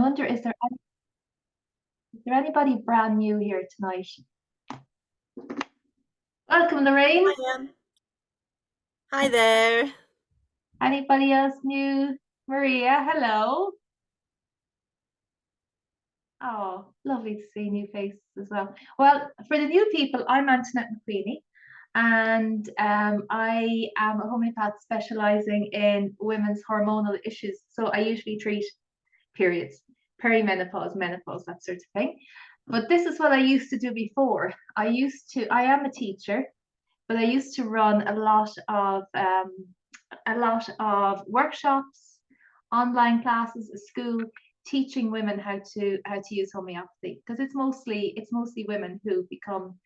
wonder, is there anybody brand new here tonight? Welcome, Lorraine. I am. Hi there. Anybody else new? Maria, hello. Oh, lovely to see new faces as well. Well, for the new people, I'm Antoinette McQueenie, and I am a homeopath specializing in women's hormonal issues. So I usually treat periods, perimenopause, menopause, that sort of thing. But this is what I used to do before. I am a teacher, but I used to run a lot of workshops, online classes, a school, teaching women how to use homeopathy, because it's mostly women who become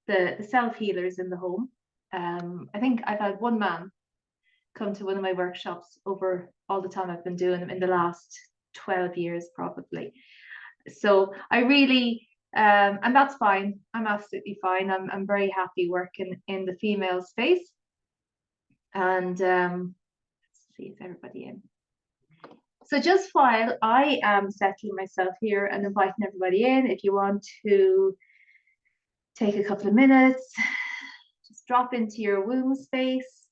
the self healers in the home. I think I've had one man come to one of my workshops over all the time I've been doing them in the last 12 years probably. So I really and that's fine. I'm absolutely fine. I'm very happy working in the female space. And let's see, is everybody in? So just while I am settling myself here and inviting everybody in, if you want to take a couple of minutes, just drop into your womb space,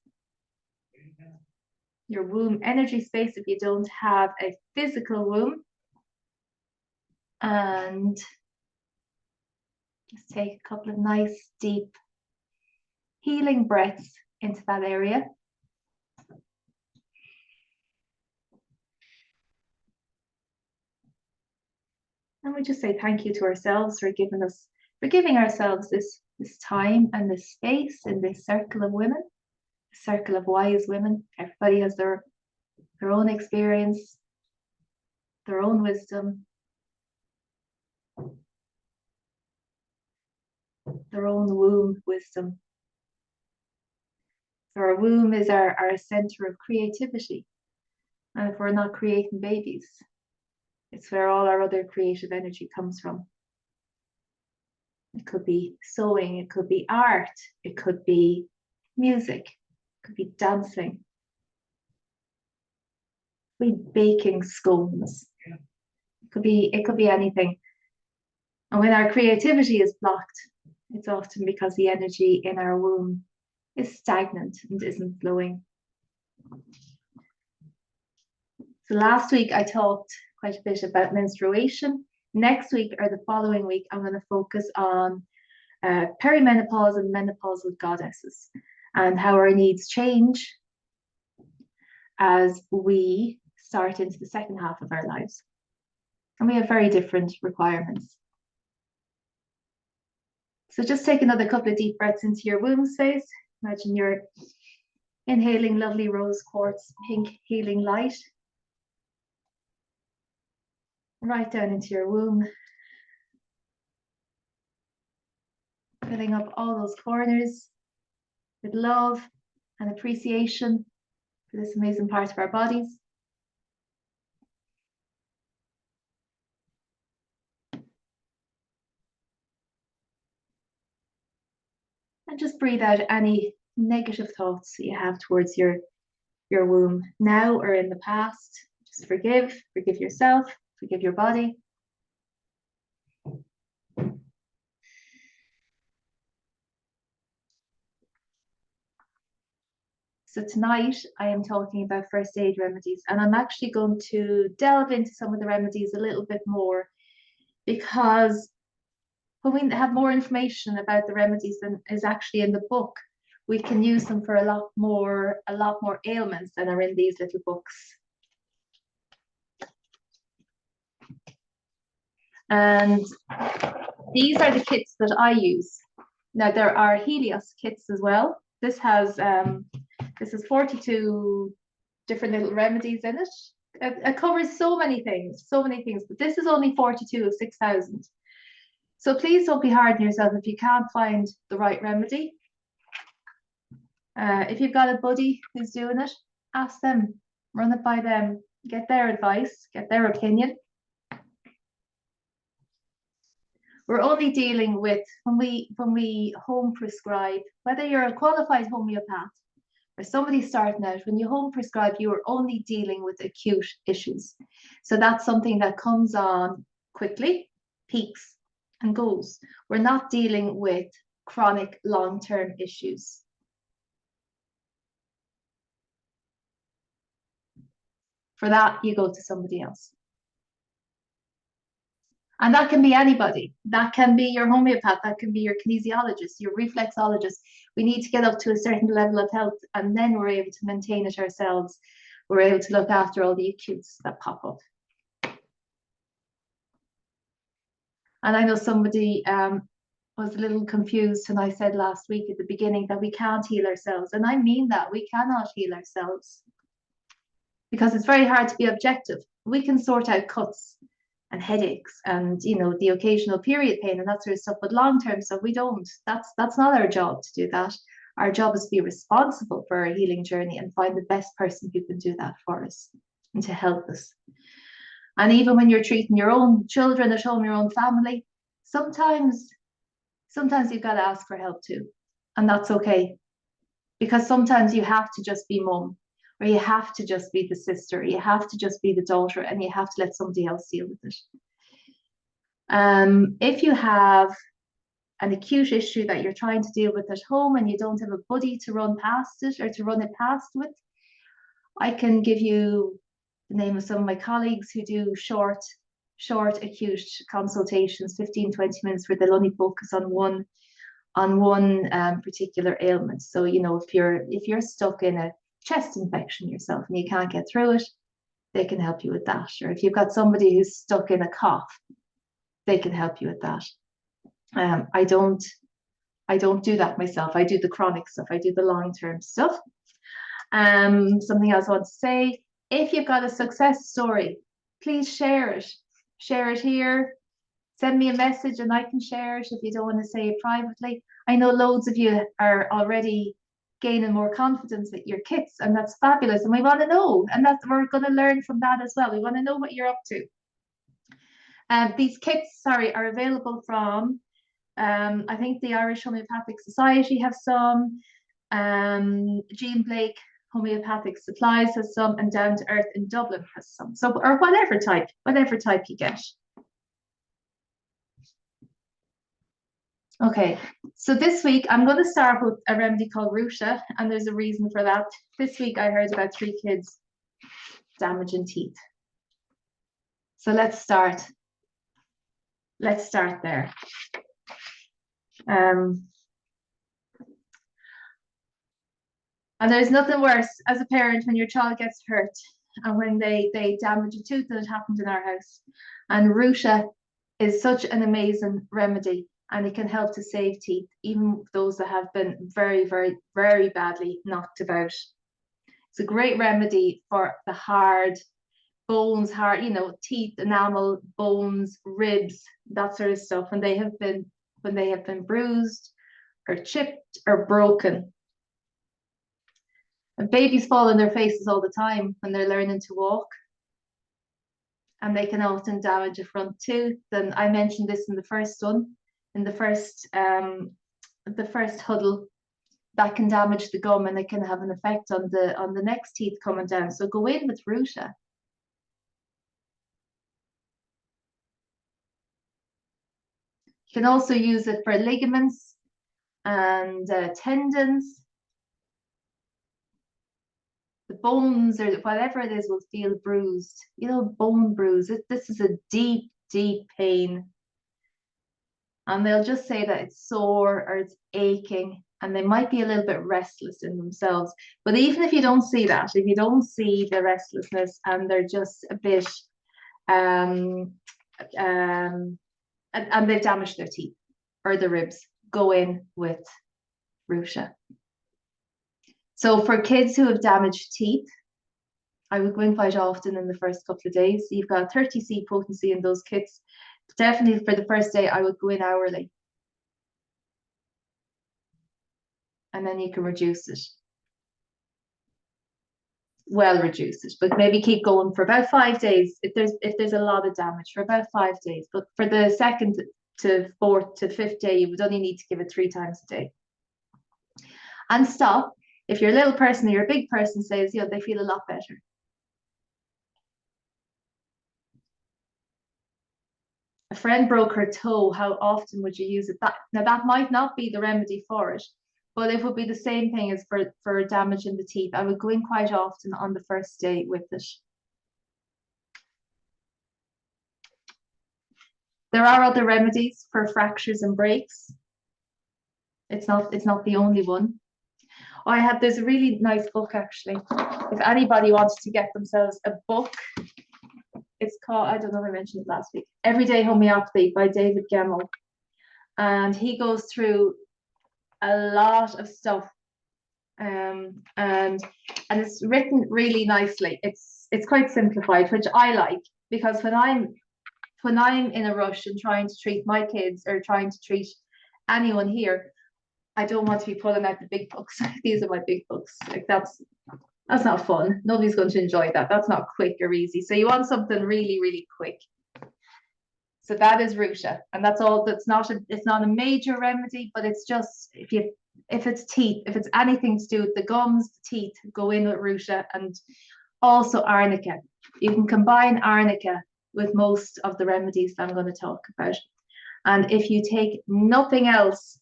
your womb energy space if you don't have a physical womb. And just take a couple of nice, deep, healing breaths into that area. And we just say thank you to ourselves for giving ourselves this time and this space in this circle of women, a circle of wise women. Everybody has their own experience, their own wisdom, their own womb wisdom. So our womb is our center of creativity. And if we're not creating babies, it's where all our other creative energy comes from. It could be sewing, it could be art, it could be music, it could be dancing, it could be baking scones. It could be anything. And when our creativity is blocked, it's often because the energy in our womb is stagnant and isn't flowing. So last week I talked quite a bit about menstruation. Next week or the following week, I'm going to focus on perimenopause and menopausal goddesses and how our needs change as we start into the second half of our lives. And we have very different requirements. So just take another couple of deep breaths into your womb space. Imagine you're inhaling lovely rose quartz, pink healing light. Right down into your womb. Filling up all those corners with love and appreciation for this amazing part of our bodies. And just breathe out any negative thoughts that you have towards your womb now or in the past. Just forgive yourself, forgive your body. So tonight I am talking about first aid remedies, and I'm actually going to delve into some of the remedies a little bit more, because when we have more information about the remedies than is actually in the book, we can use them for a lot more ailments than are in these little books. And these are the kits that I use. Now there are Helios kits as well. This has 42 different little remedies in it. It covers so many things, but this is only 42 of 6,000. So please don't be hard on yourself if you can't find the right remedy. If you've got a buddy who's doing it, ask them, run it by them, get their advice, get their opinion. We're only dealing with when we home prescribe, whether you're a qualified homeopath or somebody starting out, when you home prescribe, you are only dealing with acute issues. So that's something that comes on quickly, peaks, and goes. We're not dealing with chronic long-term issues. For that, you go to somebody else. And that can be anybody. That can be your homeopath, that can be your kinesiologist, your reflexologist. We need to get up to a certain level of health, and then we're able to maintain it ourselves. We're able to look after all the acutes that pop up. And I know somebody was a little confused when I said last week at the beginning that we can't heal ourselves. And I mean that we cannot heal ourselves, because it's very hard to be objective. We can sort out cuts and headaches and, you know, the occasional period pain and that sort of stuff, but long-term stuff we don't. That's not our job to do that. Our job is to be responsible for our healing journey and find the best person who can do that for us and to help us. And even when you're treating your own children at home, your own family, sometimes you've got to ask for help too, and that's okay, because sometimes you have to just be mum, or you have to just be the sister, you have to just be the daughter, and you have to let somebody else deal with it. If you have an acute issue that you're trying to deal with at home and you don't have a buddy to run past it or to run it past with, I can give you the name of some of my colleagues who do short acute consultations, 15-20 minutes, where they'll only focus on one particular ailment. So, you know, if you're stuck in a chest infection yourself and you can't get through it, they can help you with that. Or if you've got somebody who's stuck in a cough, they can help you with that. I don't do that myself. I do the chronic stuff. I do the long-term stuff. Something else I want to say, if you've got a success story, please share it. Share it here. Send me a message and I can share it if you don't want to say it privately. I know loads of you are already gaining more confidence with your kits, and that's fabulous. And we want to know, and that's, we're going to learn from that as well. We want to know what you're up to. These kits, are available from, I think the Irish Homeopathic Society have some, Jean Blake Homeopathic Supplies has some, and Down to Earth in Dublin has some. So, or whatever type you get. Okay, so this week I'm going to start with a remedy called Ruta, and there's a reason for that. This week I heard about 3 kids damaging teeth. So let's start there. And there's nothing worse as a parent when your child gets hurt and when they damage a tooth, and it happened in our house. And Ruta is such an amazing remedy, and it can help to save teeth, even those that have been very, very, very badly knocked about. It's a great remedy for the hard bones, teeth, enamel, bones, ribs, that sort of stuff, when they have been bruised or chipped or broken. And babies fall on their faces all the time when they're learning to walk, and they can often damage a front tooth. And I mentioned this in the first one, in the first huddle, that can damage the gum, and it can have an effect on the next teeth coming down. So go in with Ruta. You can also use it for ligaments and tendons. The bones or whatever it is will feel bruised, bone bruise. This is a deep, deep pain. And they'll just say that it's sore or it's aching, and they might be a little bit restless in themselves. But even if you don't see that, if you don't see the restlessness and they're just a bit, and they've damaged their teeth or the ribs, go in with Ruta. So for kids who have damaged teeth, I would go in quite often in the first couple of days. You've got 30C potency in those kits. Definitely for the first day, I would go in hourly. And then you can reduce it. Well, reduce it, but maybe keep going for about 5 days. If there's a lot of damage, for about 5 days. But for the 2nd to 4th to 5th day, you would only need to give it 3 times a day. And stop If you're a little person or you're a big person, says, they feel a lot better. A friend broke her toe. How often would you use it? Now that might not be the remedy for it, but it would be the same thing as for damage in the teeth. I would go in quite often on the first day with it. There are other remedies for fractures and breaks. It's not the only one. There's a really nice book actually. If anybody wanted to get themselves a book, it's called, I don't know if I mentioned it last week, Everyday Homeopathy by David Gemmell. And he goes through a lot of stuff. And it's written really nicely. It's quite simplified, which I like, because when I'm in a rush and trying to treat my kids or trying to treat anyone here, I don't want to be pulling out the big books. These are my big books. Like that's not fun. Nobody's going to enjoy that. That's not quick or easy. So you want something really, really quick. So that is Ruta, and that's all. It's not a major remedy, but it's just if it's teeth, if it's anything to do with the gums, the teeth, go in with Ruta, and also Arnica. You can combine Arnica with most of the remedies that I'm going to talk about. And if you take nothing else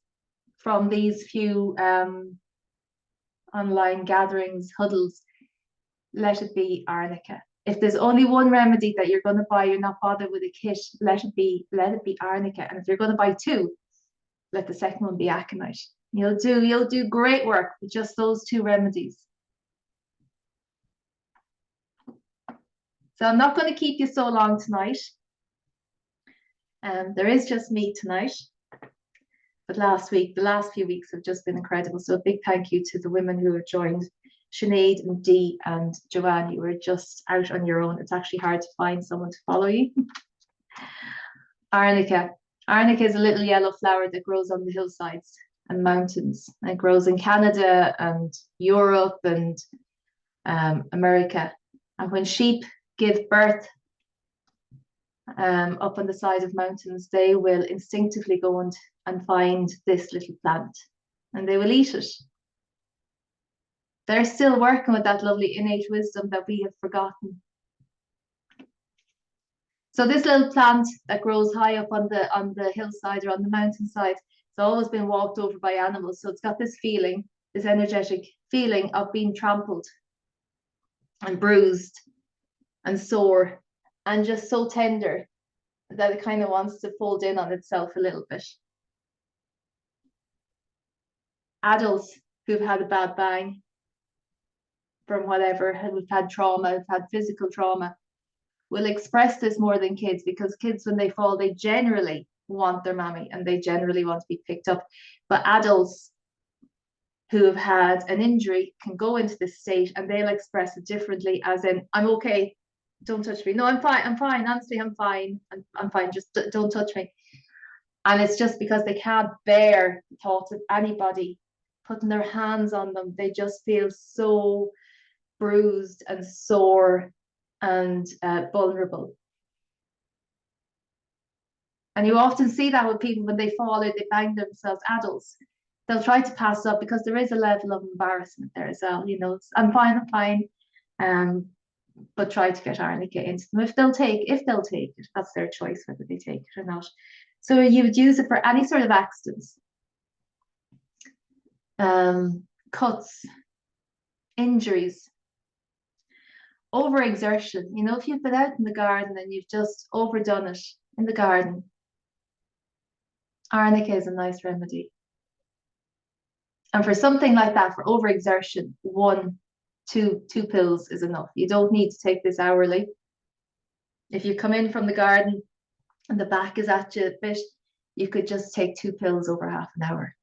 from these few online gatherings, huddles, let it be Arnica. If there's only one remedy that you're going to buy, you're not bothered with a kit, let it be Arnica. And if you're going to buy two, let the second one be aconite. You'll do great work with just those two remedies. So I'm not going to keep you so long tonight. There is just me tonight. But the last few weeks have just been incredible. So a big thank you to the women who have joined. Sinead and Dee and Joanne, you were just out on your own. It's actually hard to find someone to follow you. Arnica. Arnica is a little yellow flower that grows on the hillsides and mountains. It grows in Canada and Europe and America. And when sheep give birth up on the side of mountains, they will instinctively go and find this little plant and they will eat it. They're still working with that lovely innate wisdom that we have forgotten. So this little plant that grows high up on the hillside or on the mountainside, it's always been walked over by animals. So it's got this feeling, this energetic feeling of being trampled and bruised and sore and just so tender that it kind of wants to fold in on itself a little bit. Adults who've had a bad bang from whatever, who've had trauma, who've had physical trauma, will express this more than kids, because kids, when they fall, they generally want their mommy and they generally want to be picked up. But adults who have had an injury can go into this state and they'll express it differently, as in, I'm okay, don't touch me. No, I'm fine, honestly, I'm fine, I'm fine, just don't touch me. And it's just because they can't bear the thoughts of anybody putting their hands on them. They just feel so bruised and sore and vulnerable. And you often see that with people when they fall or they bang themselves, adults. They'll try to pass up because there is a level of embarrassment there as well. I'm fine. But try to get Arnica into them if they'll take it. That's their choice whether they take it or not. So you would use it for any sort of accidents, cuts, injuries, overexertion. If you've been out in the garden and you've just overdone it in the garden, Arnica is a nice remedy. And for something like that, for overexertion, two pills is enough. You don't need to take this hourly. If you come in from the garden and the back is at you a bit, you could just take 2 pills over half an hour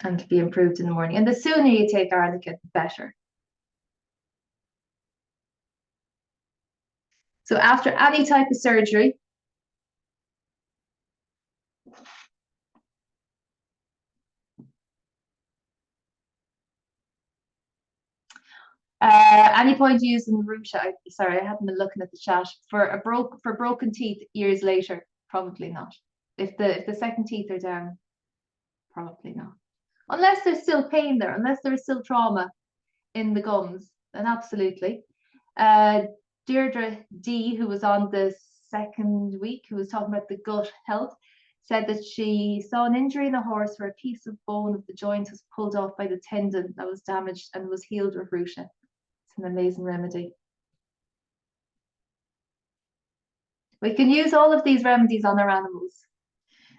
and be improved in the morning. And the sooner you take Arnica, the better. So after any type of surgery, any point using Ruta? Sorry, I haven't been looking at the chat. For broken teeth years later, probably not. If the second teeth are down, probably not. Unless there's still pain there, unless there is still trauma, in the gums, then absolutely. Deirdre D, who was on the second week, who was talking about the gut health, said that she saw an injury in a horse where a piece of bone of the joint was pulled off by the tendon that was damaged and was healed with Ruta. It's an amazing remedy. We can use all of these remedies on our animals.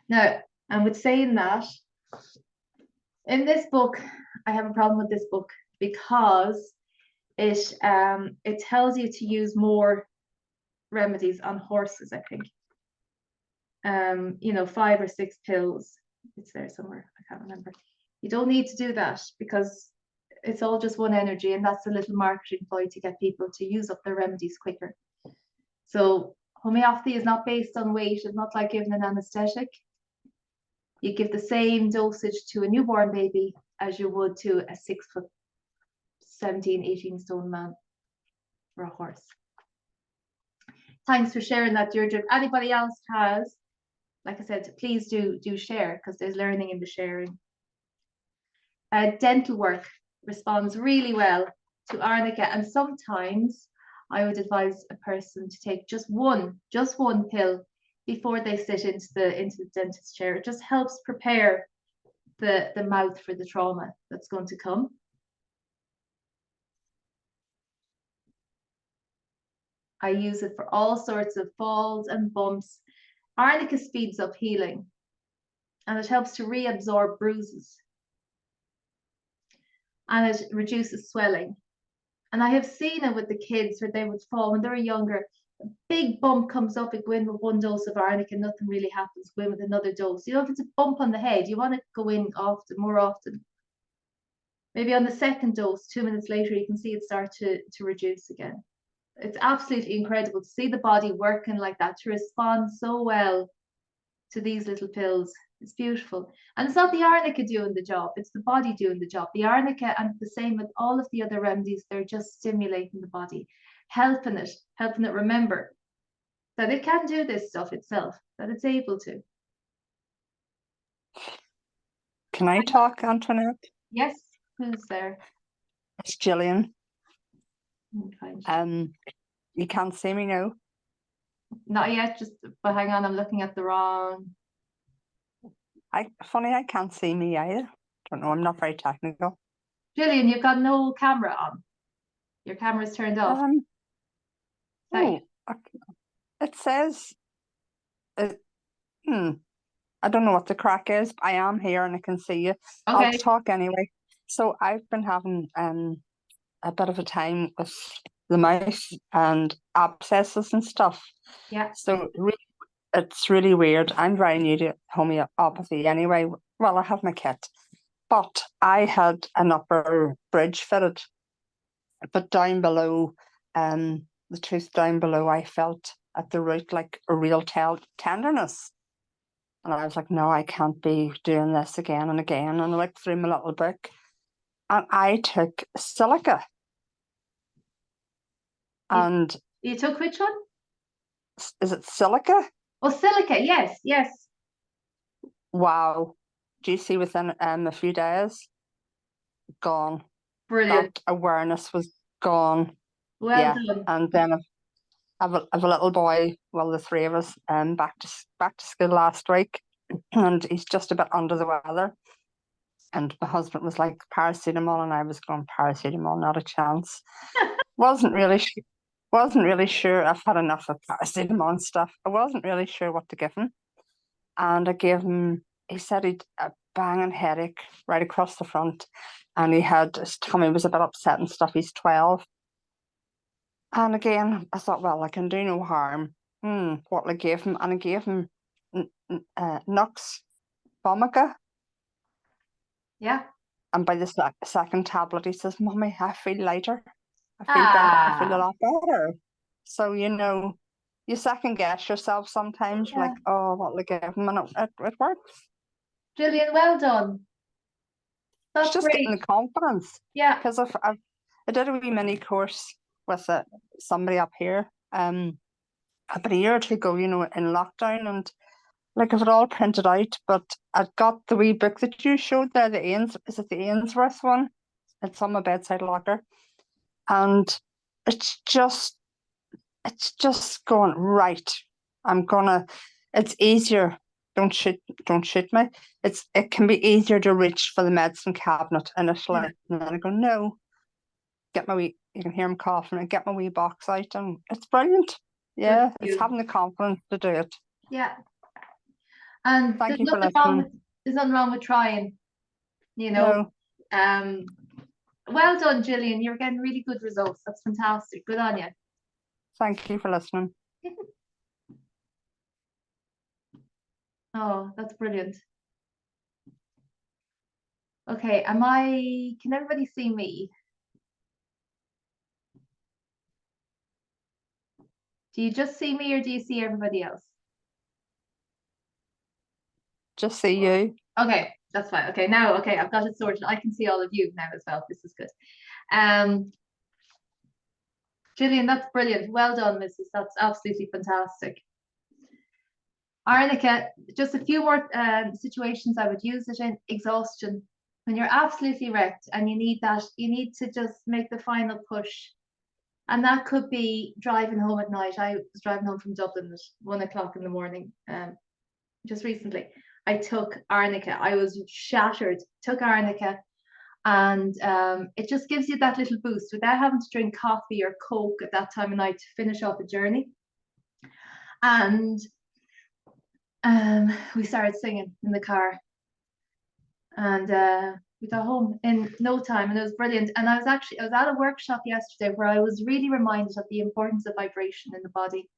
Now, and with saying that, in this book, I have a problem with this book because it tells you to use more remedies on horses, I think. 5 or 6 pills. It's there somewhere, I can't remember. You don't need to do that because it's all just one energy, and that's a little marketing ploy to get people to use up their remedies quicker. So homeopathy is not based on weight. It's not like giving an anesthetic. You give the same dosage to a newborn baby as you would to a 6 foot, 17, 18 stone man or a horse. Thanks for sharing that, Deirdre. If anybody else has, like I said, please do share, because there's learning in the sharing. Dental work responds really well to Arnica, and sometimes I would advise a person to take just one pill before they sit into the dentist's chair. It just helps prepare the mouth for the trauma that's going to come. I use it for all sorts of falls and bumps. Arnica speeds up healing, and it helps to reabsorb bruises, and it reduces swelling. And I have seen it with the kids where they would fall when they were younger. A big bump comes up, it go in with one dose of Arnica, nothing really happens, go in with another dose. If it's a bump on the head, you want to go in more often. Maybe on the second dose, 2 minutes later, you can see it start to reduce again. It's absolutely incredible to see the body working like that, to respond so well to these little pills. It's beautiful. And it's not the Arnica doing the job, it's the body doing the job. The Arnica, and the same with all of the other remedies, they're just stimulating the body, helping it remember that it can do this stuff itself, that it's able to. Can I talk, Antoinette? Yes, who's there? It's Gillian. Okay. You can't see me now? Not yet, but hang on, I'm looking at the wrong. Funny, I can't see me either. Don't know, I'm not very technical. Gillian, you've got no camera on. Your camera's turned off. It says, I don't know what the crack is, but I am here and I can see you. Okay. I'll talk anyway. So I've been having a bit of a time with the mouth and abscesses and stuff. Yeah. So it's really weird. I'm very new to homeopathy anyway. Well, I have my kit, but I had an upper bridge fitted, but down below, the tooth down below, I felt at the root like a real tenderness. And I was like, no, I can't be doing this again and again. And I looked through my little book and I took silica. And you took which one? Is it silica? Oh, silica, yes. Wow. Do you see within a few days? Gone. Brilliant. That awareness was gone. Well done. And then I have a little boy, well, the three of us, back to school last week, and he's just a bit under the weather. And my husband was like, paracetamol, and I was going, paracetamol, not a chance. Wasn't really sure. I've had enough of paracetamol and stuff. I wasn't really sure what to give him. And I gave him, he said he'd a banging headache right across the front. And his tummy was a bit upset and stuff. He's 12. And again, I thought, well, I can do no harm. What will I give him? And I gave him Nux Vomica. Yeah. And by the second tablet, he says, Mummy, I feel lighter. I feel better. I feel a lot better. So, you second guess yourself sometimes. Yeah. Like, oh, what will I give him? And it works. Gillian, well done. That's it's just great. getting the confidence. Yeah. Because I did a wee mini course with somebody up here about a year or two ago, in lockdown, and like I've it all printed out, but I got the wee book that you showed there, is it the Ainsworth one? It's on my bedside locker, and it's just going right. It's easier. Don't shoot me. It can be easier to reach for the medicine cabinet initially, Yeah. and then I go, no, get my wee. You can hear him coughing, and get my wee box out, and it's brilliant. Yeah, it's having the confidence to do it. Yeah. And Thank you for listening. There's nothing wrong with trying, you know. No. Well done, Gillian. You're getting really good results. That's fantastic. Good on you. Thank you for listening. Oh, that's brilliant. Okay, can everybody see me? Do you just see me or do you see everybody else? Just see you. Okay, that's fine. Okay, now, okay, I've got it sorted. I can see all of you now as well. This is good. Gillian, that's brilliant. Well done, Mrs. That's absolutely fantastic. Arnica, just a few more situations I would use it in. Exhaustion. When you're absolutely wrecked and you need to just make the final push. And that could be driving home at night. I was driving home from Dublin at 1 o'clock in the morning just recently. I took Arnica. I was shattered. Took Arnica, and it just gives you that little boost without having to drink coffee or Coke at that time of night to finish off a journey. And we started singing in the car, and we got home in no time, and it was brilliant. And I was at a workshop yesterday where I was really reminded of the importance of vibration in the body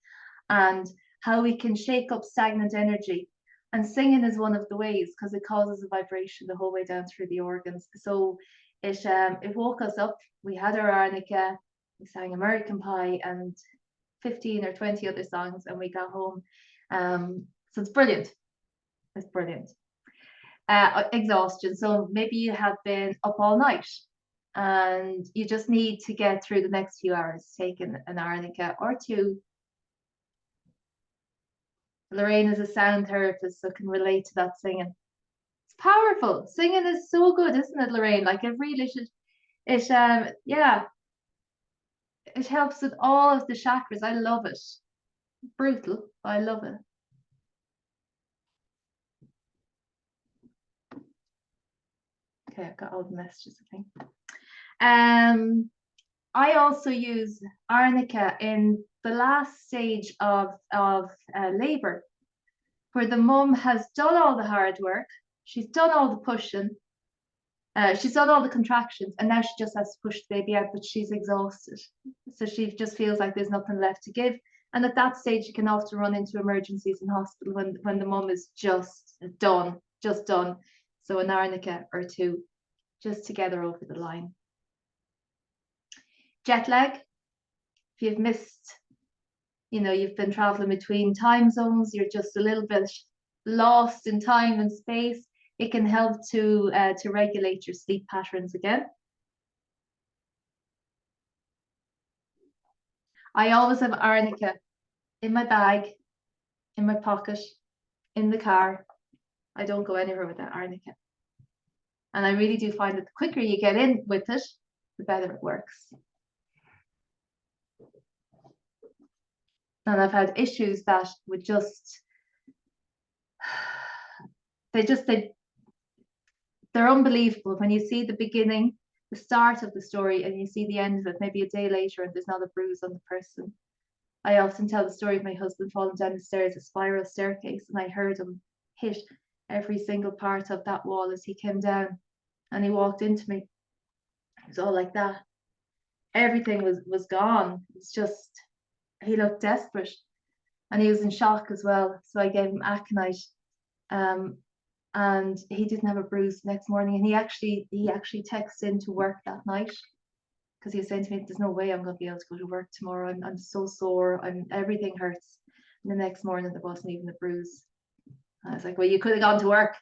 and how we can shake up stagnant energy. And singing is one of the ways, because it causes a vibration the whole way down through the organs. So it woke us up. We had our Arnica, we sang American Pie and 15 or 20 other songs, and we got home. So it's brilliant. It's brilliant. Exhaustion. So maybe you have been up all night and you just need to get through the next few hours, take an Arnica or two. Lorraine is a sound therapist, so can relate to that singing. It's powerful. Singing is so good, isn't it, Lorraine? Like it really should. Yeah, it helps with all of the chakras. I love it. Brutal, but I love it. Okay, I've got all the messages, I think. I also use Arnica in the last stage of labor, where the mum has done all the hard work, she's done all the pushing, she's done all the contractions, and now she just has to push the baby out, but she's exhausted. So she just feels like there's nothing left to give. And at that stage, you can often run into emergencies in hospital when the mum is just done. So an Arnica or two, just to get her over the line. Jet lag, if you've missed, you've been traveling between time zones, you're just a little bit lost in time and space, it can help to regulate your sleep patterns again. I always have Arnica in my bag, in my pocket, in the car. I don't go anywhere without Arnica. And I really do find that the quicker you get in with it, the better it works. And I've had issues that would they're unbelievable when you see the beginning, the start of the story, and you see the end of it, maybe a day later, and there's not a bruise on the person. I often tell the story of my husband falling down the stairs, a spiral staircase, and I heard him hit every single part of that wall as he came down, and he walked into me. It was all like that. Everything was gone. It's just, he looked desperate, and he was in shock as well. So I gave him aconite, and he didn't have a bruise the next morning. And he actually texted in to work that night, because he was saying to me, "There's no way I'm going to be able to go to work tomorrow. I'm so sore. Everything hurts." And the next morning there wasn't even a bruise. And I was like, "Well, you could have gone to work.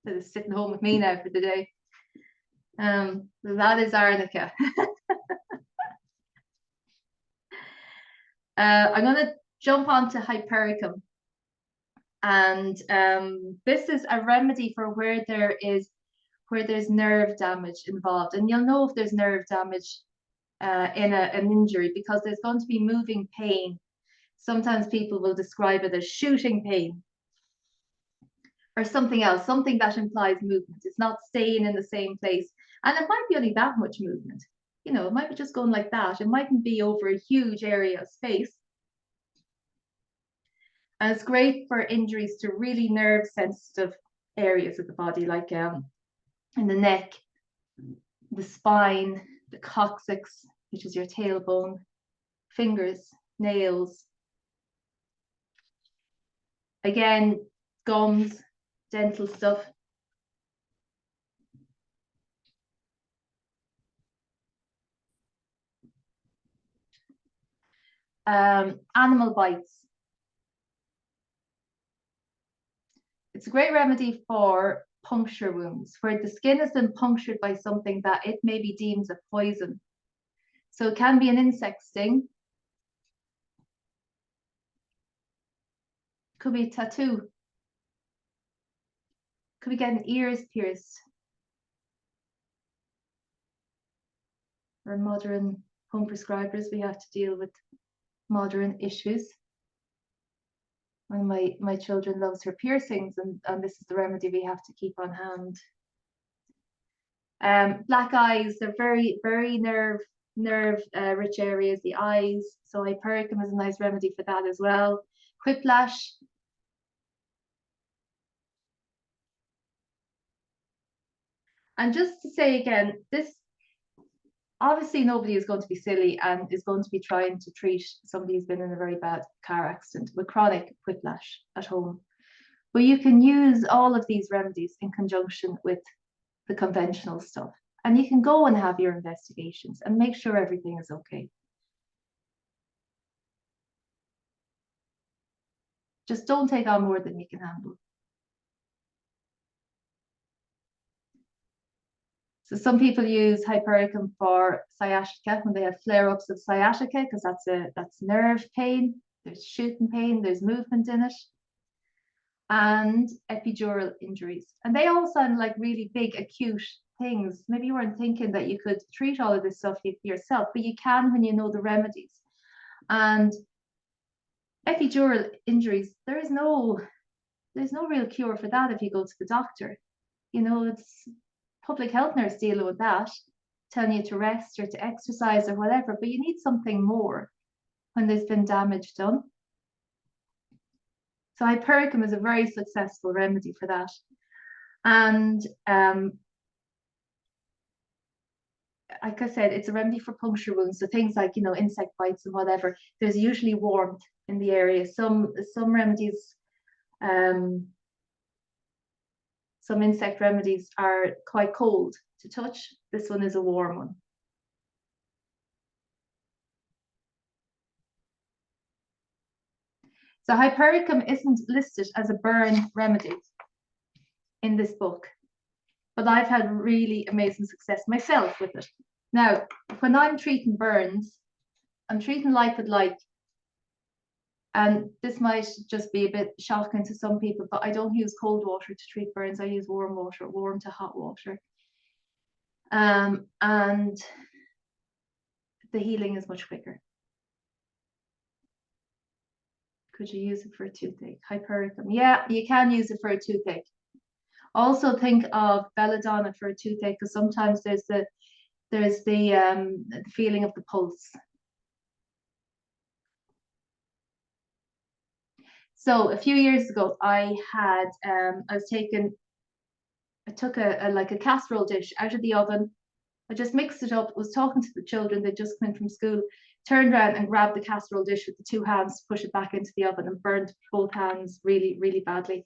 Instead of sitting home with me now for the day." That is Arnica. I'm going to jump onto Hypericum. And this is a remedy for where there is where there's nerve damage involved. And you'll know if there's nerve damage in an injury because there's going to be moving pain. Sometimes people will describe it as shooting pain or something else, something that implies movement. It's not staying in the same place. And it might be only that much movement. You know, it might be just going like that. It mightn't be over a huge area of space. And it's great for injuries to really nerve sensitive areas of the body, like in the neck, the spine, the coccyx, which is your tailbone, fingers, nails. Again, gums, dental stuff. Animal bites. It's a great remedy for puncture wounds, where the skin has been punctured by something that it maybe deems a poison. So it can be an insect sting. Could be a tattoo. Could be getting ears pierced. We're modern home prescribers, we have to deal with modern issues. One of my children loves her piercings, and this is the remedy we have to keep on hand. Black eyes, they're very, very nerve rich areas, the eyes. So Hypericum is a nice remedy for that as well. Whiplash. And just to say again, this, obviously nobody is going to be silly and is going to be trying to treat somebody who's been in a very bad car accident with chronic whiplash at home. But you can use all of these remedies in conjunction with the conventional stuff. And you can go and have your investigations and make sure everything is okay. Just don't take on more than you can handle. So some people use Hypericum for sciatica when they have flare-ups of sciatica, because that's nerve pain, there's shooting pain, there's movement in it. And epidural injuries. And they all sound like really big, acute things. Maybe you weren't thinking that you could treat all of this stuff yourself, but you can when you know the remedies. And epidural injuries, there's no real cure for that if you go to the doctor. You know, it's public health nurse dealing with that, telling you to rest or to exercise or whatever, but you need something more when there's been damage done. So Hypericum is a very successful remedy for that. And like I said, it's a remedy for puncture wounds. So things like, you know, insect bites and whatever, there's usually warmth in the area. Some remedies, some insect remedies are quite cold to touch. This one is a warm one. So Hypericum isn't listed as a burn remedy in this book, but I've had really amazing success myself with it. Now, when I'm treating burns, I'm treating like with like, and this might just be a bit shocking to some people, but I don't use cold water to treat burns. I use warm water, warm to hot water. And the healing is much quicker. Could you use it for a toothache? Hypericum. Yeah, you can use it for a toothache. Also think of belladonna for a toothache, because sometimes there's the feeling of the pulse. So a few years ago, I took a casserole dish out of the oven. I just mixed it up, was talking to the children, they just come in from school, turned around and grabbed the casserole dish with the two hands, push it back into the oven and burned both hands really, really badly.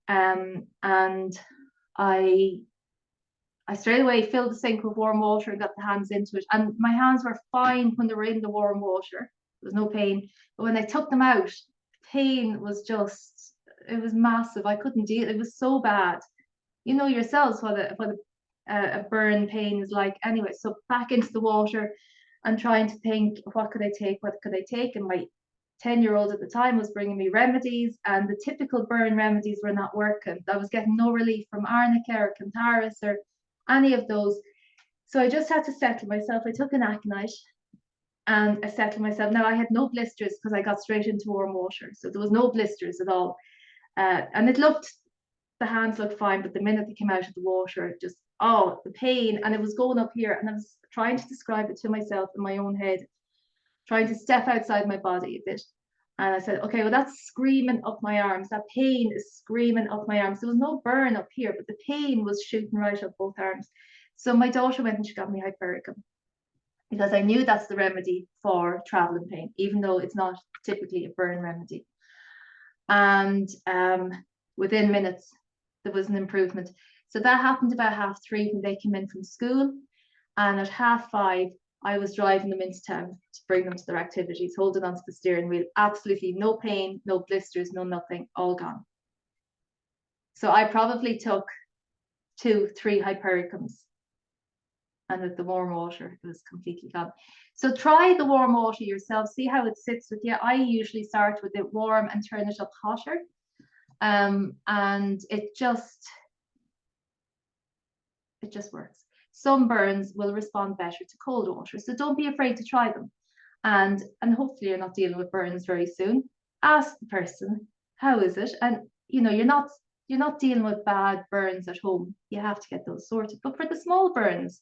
And I straight away filled the sink with warm water and got the hands into it. And my hands were fine when they were in the warm water. There was no pain. But when I took them out, pain was just, it was massive. I couldn't deal. It was so bad. You know yourselves what a burn pain is like. Anyway, so back into the water and trying to think, what could I take? What could I take? And my 10-year-old at the time was bringing me remedies, and the typical burn remedies were not working. I was getting no relief from Arnica or Cantaris or any of those. So I just had to settle myself. I took an aconite and I settled myself. Now I had no blisters because I got straight into warm water. So there was no blisters at all. And the hands looked fine, but the minute they came out of the water, just, oh, the pain. And it was going up here. And I was trying to describe it to myself in my own head, trying to step outside my body a bit. And I said, okay, well, that's screaming up my arms. That pain is screaming up my arms. There was no burn up here, but the pain was shooting right up both arms. So my daughter went and she got me Hypericum because I knew that's the remedy for traveling pain, even though it's not typically a burn remedy. And within minutes, there was an improvement. So that happened about 3:30 when they came in from school. And at 5:30, I was driving them into town to bring them to their activities, holding onto the steering wheel. Absolutely no pain, no blisters, no nothing, all gone. So I probably took 2-3 Hypericums. And with the warm water, it was completely gone. So try the warm water yourself, see how it sits with you. I usually start with it warm and turn it up hotter. And it just works. Some burns will respond better to cold water, so don't be afraid to try them. And hopefully you're not dealing with burns very soon. Ask the person, how is it? And you're not dealing with bad burns at home. You have to get those sorted. But for the small burns,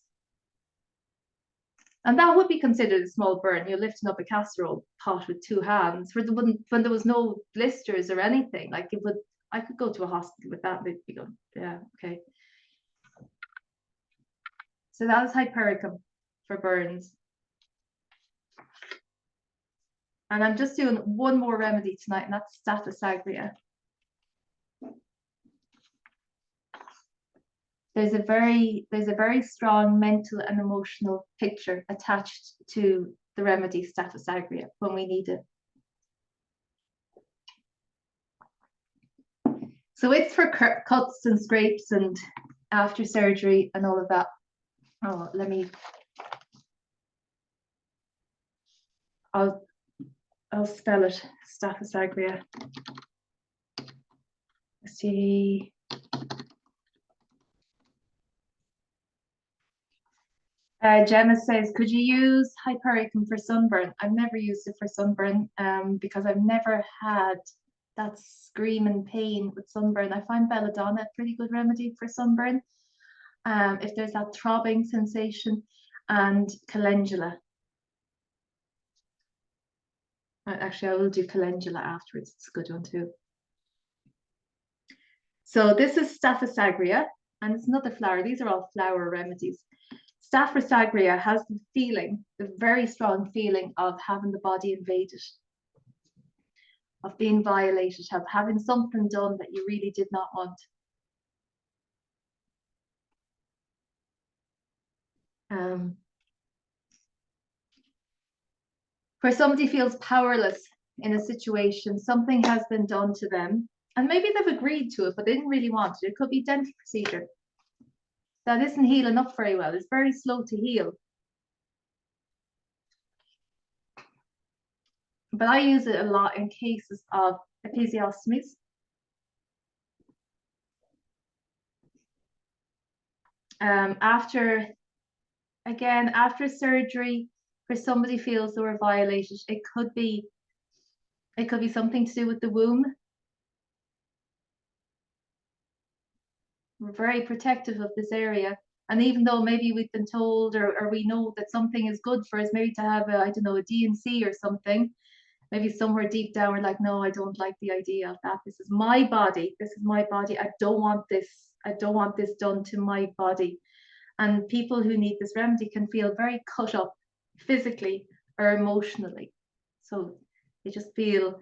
and that would be considered a small burn, you're lifting up a casserole pot with 2 hands. For the one when there was no blisters or anything, like I could go to a hospital with that. They'd be going, yeah, okay. So that is Hypericum for burns. And I'm just doing one more remedy tonight, and that's Staphisagria. There's a very strong mental and emotional picture attached to the remedy Staphisagria when we need it. So it's for cuts and scrapes and after surgery and all of that. Oh, I'll spell it, Staphisagria. Let's see. Gemma says, could you use Hypericum for sunburn? I've never used it for sunburn because I've never had that screaming pain with sunburn. I find belladonna a pretty good remedy for sunburn. If there's that throbbing sensation, and calendula. Actually, I will do calendula afterwards. It's a good one too. So this is Staphisagria, and it's another flower. These are all flower remedies. Staphisagria has the very strong feeling of having the body invaded, of being violated, of having something done that you really did not want. Where somebody feels powerless in a situation, something has been done to them, and maybe they've agreed to it, but they didn't really want it. It could be a dental procedure that isn't healing up very well. It's very slow to heal. But I use it a lot in cases of episiostomies. After surgery, where somebody feels they were violated, it could be something to do with the womb. We're very protective of this area. And even though maybe we've been told or we know that something is good for us, maybe to have a D&C or something, maybe somewhere deep down we're like, no, I don't like the idea of that. This is my body. This is my body. I don't want this. I don't want this done to my body. And people who need this remedy can feel very cut up physically or emotionally. So they just feel,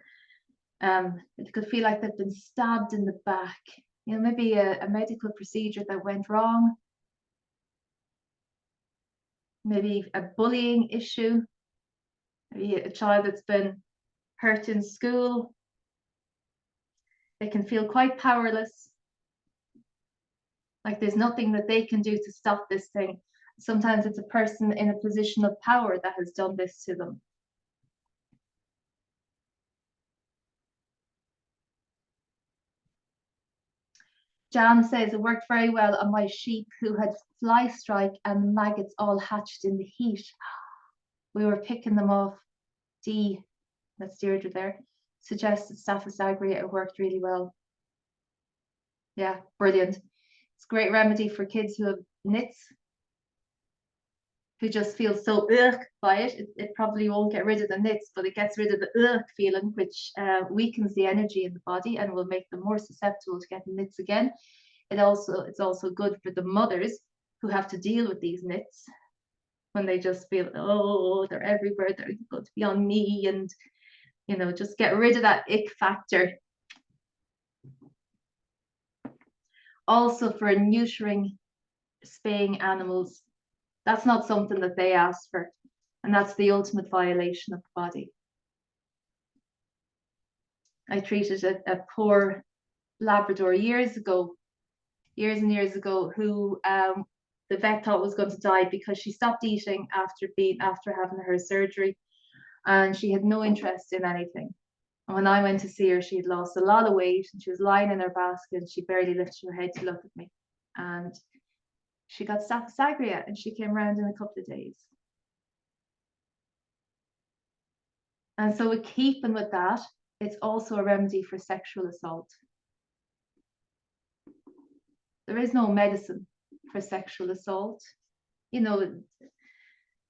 it could feel like they've been stabbed in the back. Maybe a medical procedure that went wrong. Maybe a bullying issue. Maybe a child that's been hurt in school. They can feel quite powerless. Like there's nothing that they can do to stop this thing. Sometimes it's a person in a position of power that has done this to them. Jan says it worked very well on my sheep who had fly strike and maggots all hatched in the heat. We were picking them off. D, that's Deirdre there, suggested Staphisagria. It worked really well. Yeah, brilliant. It's a great remedy for kids who have nits, who just feel so ugh by it. It probably won't get rid of the nits, but it gets rid of the ugh feeling, which weakens the energy in the body and will make them more susceptible to getting nits again. It's also good for the mothers who have to deal with these nits when they just feel, oh, they're everywhere, they're going to be on me, and you know, just get rid of that ick factor. Also for neutering, spaying animals, that's not something that they ask for, and that's the ultimate violation of the body. I treated a poor Labrador years and years ago, who the vet thought was going to die because she stopped eating after having her surgery, and she had no interest in anything. And when I went to see her, she had lost a lot of weight, and she was lying in her basket, and she barely lifted her head to look at me. And she got Staphisagria, and she came around in a couple of days. And so, with keeping with that, it's also a remedy for sexual assault. There is no medicine for sexual assault. You know,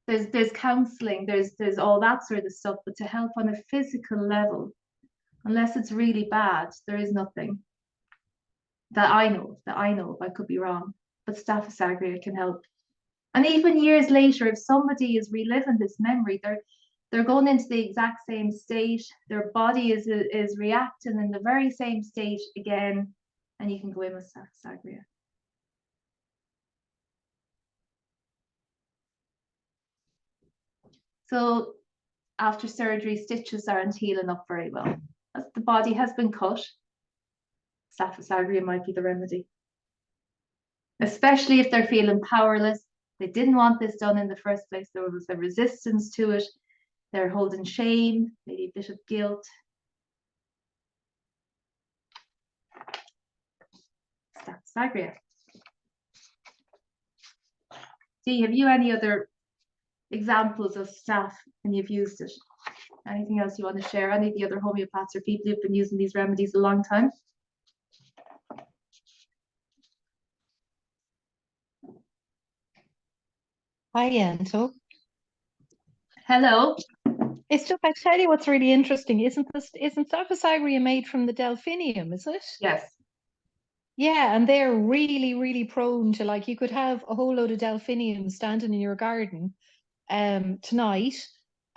there's counseling, there's all that sort of stuff, but to help on a physical level, unless it's really bad, there is nothing that I know of. I could be wrong, but Staphisagria can help. And even years later, if somebody is reliving this memory, they're going into the exact same state, their body is reacting in the very same state again, and you can go in with Staphisagria. So after surgery, stitches aren't healing up very well. As the body has been cut, Staphisagria might be the remedy. Especially if they're feeling powerless. They didn't want this done in the first place. There was a resistance to it. They're holding shame, maybe a bit of guilt. Staphisagria. Dee, have you any other examples of staph and you've used it? Anything else you want to share? Any of the other homeopaths or people who've been using these remedies a long time? Hi, Anto. Hello. It's just, I tell you what's really interesting. Isn't Staphisagria made from the delphinium, is it? Yes. Yeah, and they're really, really prone to, like, you could have a whole load of delphinium standing in your garden tonight,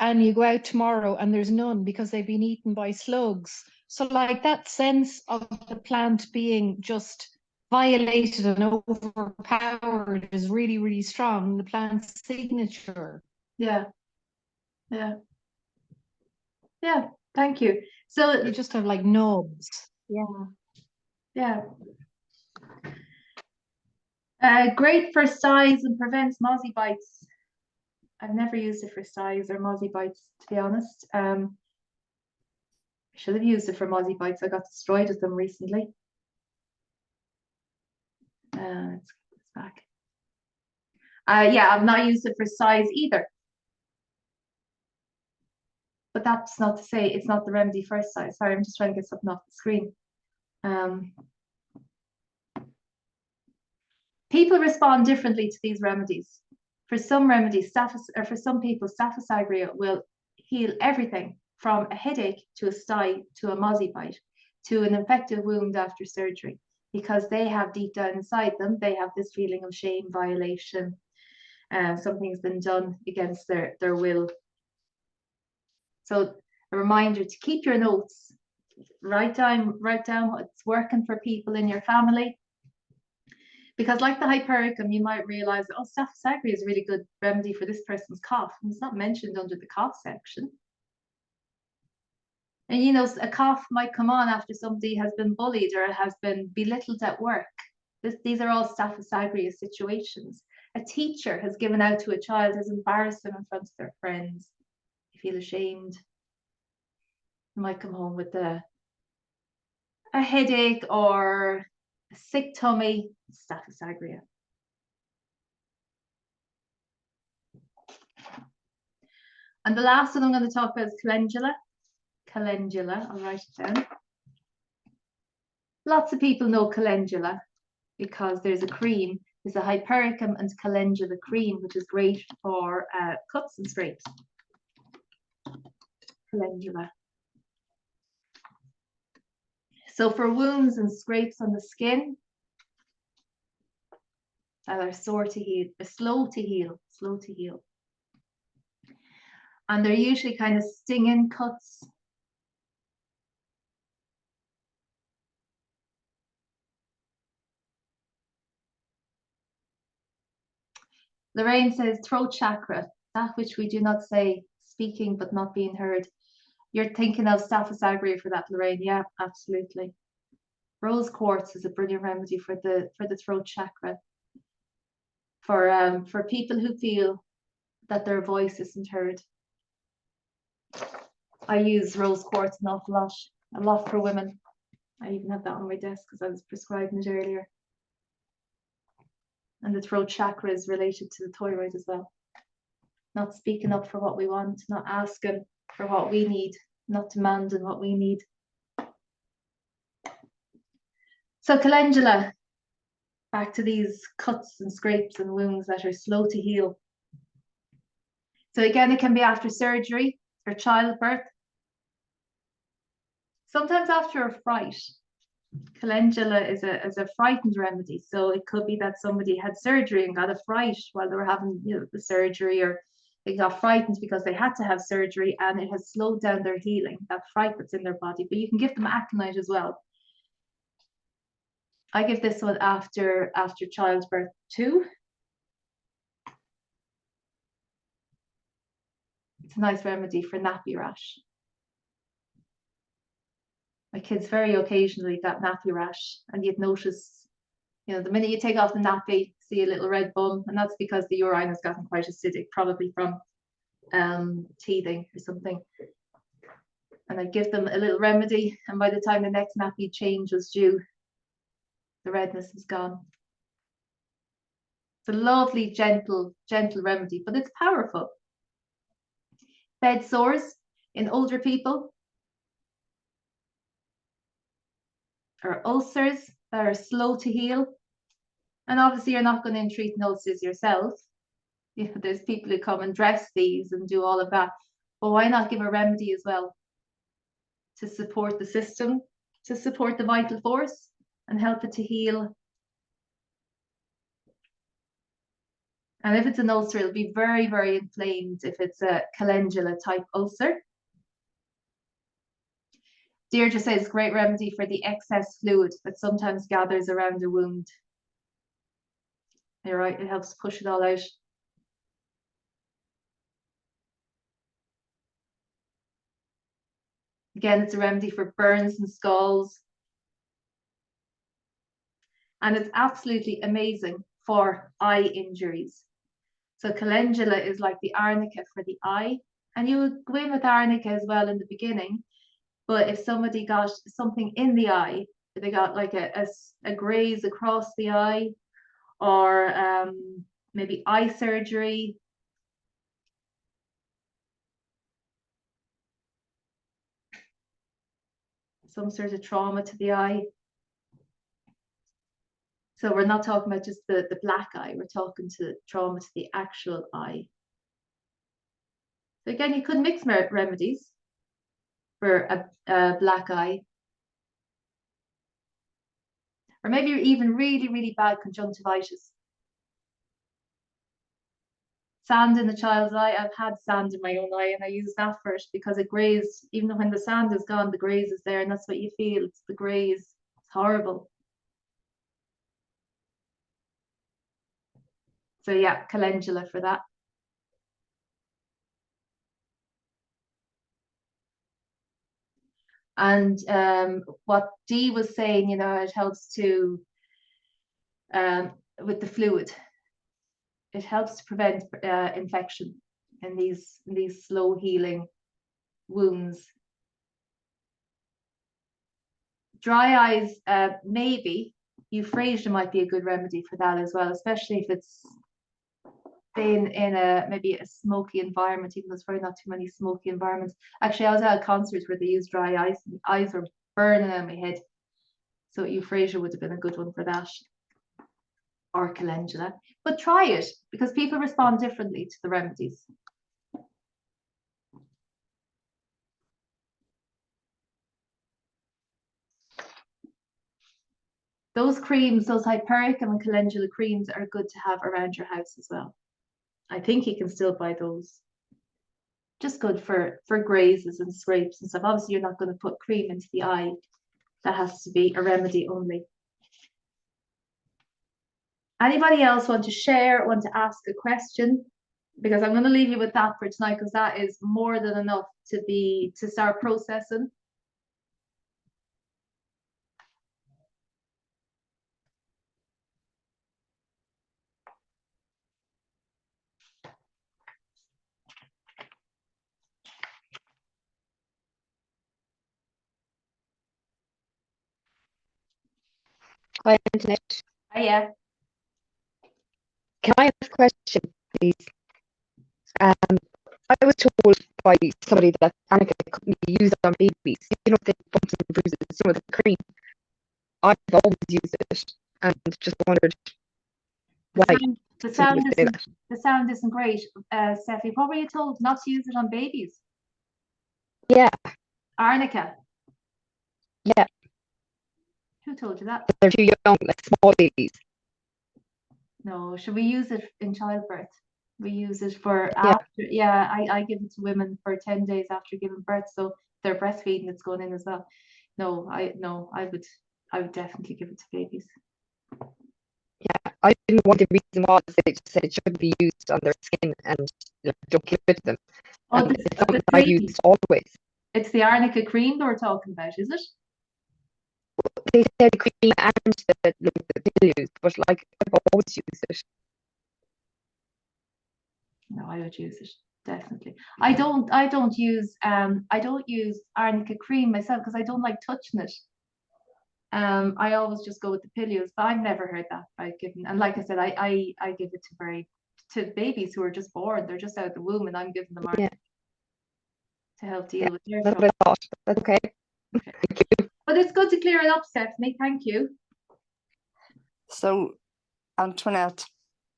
and you go out tomorrow and there's none because they've been eaten by slugs. So like that sense of the plant being just violated and overpowered is really, really strong. The plant's signature. Yeah. Yeah. Yeah. Thank you. So You just have like nubs. Yeah. Yeah. Great for styes and prevents mozzie bites. I've never used it for styes or mozzie bites, to be honest. I should have used it for mozzie bites. I got destroyed with them recently. Let's get this back. Yeah, I've not used it for styes either. But that's not to say it's not the remedy for styes. Sorry, I'm just trying to get something off the screen. People respond differently to these remedies. For some remedies, for some people, Staphisagria will heal everything from a headache to a stye to a mozzie bite to an infected wound after surgery, because they have deep down inside them, they have this feeling of shame, violation, something's been done against their will. So a reminder to keep your notes, write down what's working for people in your family. Because like the Hypericum, you might realize, oh, Staphisagria is a really good remedy for this person's cough. And it's not mentioned under the cough section. And you know, a cough might come on after somebody has been bullied or has been belittled at work. These are all Staphisagria situations. A teacher has given out to a child, has embarrassed them in front of their friends. They feel ashamed. They might come home with a headache or a sick tummy, Staphisagria. And the last one I'm going to talk about is calendula. Calendula, I'll write it down. Lots of people know calendula because there's a cream. There's a Hypericum and Calendula cream, which is great for cuts and scrapes. Calendula. So for wounds and scrapes on the skin that are sore to heal, slow to heal. And they're usually kind of stinging cuts. Lorraine says throat chakra, that which we do not say, speaking but not being heard. You're thinking of Staphisagria for that, Lorraine. Yeah, absolutely. Rose quartz is a brilliant remedy for the throat chakra. For people who feel that their voice isn't heard. I use rose quartz an awful lot, a lot for women. I even have that on my desk because I was prescribing it earlier. And the throat chakra is related to the thyroid as well. Not speaking up for what we want, not asking for what we need, not demanding what we need. So calendula, back to these cuts and scrapes and wounds that are slow to heal. So again, it can be after surgery or childbirth. Sometimes after a fright. Calendula is a frightened remedy. So it could be that somebody had surgery and got a fright while they were having the surgery, or they got frightened because they had to have surgery and it has slowed down their healing, that fright that's in their body. But you can give them aconite as well. I give this one after childbirth too. It's a nice remedy for nappy rash. My kids very occasionally got nappy rash, and you'd notice, the minute you take off the nappy, see a little red bum, and that's because the urine has gotten quite acidic, probably from teething or something. And I give them a little remedy, and by the time the next nappy change was due, the redness is gone. It's a lovely, gentle remedy, but it's powerful. Bed sores in older people, or ulcers that are slow to heal. And obviously you're not going to entreat ulcers yourself. There's people who come and dress these and do all of that. But why not give a remedy as well to support the system, to support the vital force and help it to heal. And if it's an ulcer, it'll be very, very inflamed if it's a calendula type ulcer. Deirdre says great remedy for the excess fluid that sometimes gathers around a wound. You're right, it helps push it all out. Again, it's a remedy for burns and scalds. And it's absolutely amazing for eye injuries. So calendula is like the arnica for the eye. And you would go in with arnica as well in the beginning. But if somebody got something in the eye, if they got like a graze across the eye, or maybe eye surgery, some sort of trauma to the eye. So we're not talking about just the black eye, we're talking to trauma to the actual eye. So again, you could mix remedies for a black eye. Or maybe you're even really, really bad conjunctivitis. Sand in the child's eye. I've had sand in my own eye and I use that for it because it grazed. Even when the sand is gone, the graze is there, and that's what you feel. It's the graze. It's horrible. So yeah, calendula for that. And what Dee was saying, it helps to, with the fluid, it helps to prevent infection in these slow healing wounds. Dry eyes, maybe, euphrasia might be a good remedy for that as well, especially if it's been in a maybe a smoky environment, even though there's probably not too many smoky environments. Actually, I was at a concert where they used dry ice and my eyes were burning on my head. So euphrasia would have been a good one for that. Or calendula. But try it, because people respond differently to the remedies. Those creams, those Hypericum and Calendula creams are good to have around your house as well. I think you can still buy those. Just good for grazes and scrapes and stuff. Obviously, you're not going to put cream into the eye. That has to be a remedy only. Anybody else want to share, want to ask a question? Because I'm going to leave you with that for tonight, because that is more than enough to start processing. Hi, Internet. Oh, yeah. Can I ask a question, please? I was told by somebody that Arnica couldn't be used on babies. You know, the bumps and bruises, you know, the cream. I've always used it and just wondered why. The somebody would say that. sound isn't great, Steffi. What were you told not to use it on babies? Yeah, Arnica. yeah, Who told you that? they're too young, like small babies. No, should we use it in childbirth? We use it for Yeah. after. Yeah, I give it to women for 10 days after giving birth, so they're breastfeeding, it's going in as well. No, I would definitely give it to babies. Yeah, I didn't want the reason was they just said it shouldn't be used on their skin and don't give it to them. Oh, And the it's something cream. I've used always. It's the Arnica cream that we're talking about, is it? They said cream and the pillows, but like I've always used it. No, I would use it definitely. I don't use Arnica cream myself because I don't like touching it. I always just go with the pillows, but I've never heard that about giving. And like I said, I give it to babies who are just born. They're just out of the womb, and I'm giving them Arnica to help deal with their That's trauma. what I thought. That's okay. Okay. Thank you. But it's good to clear it up, Stephanie. Thank you. So, Antoinette,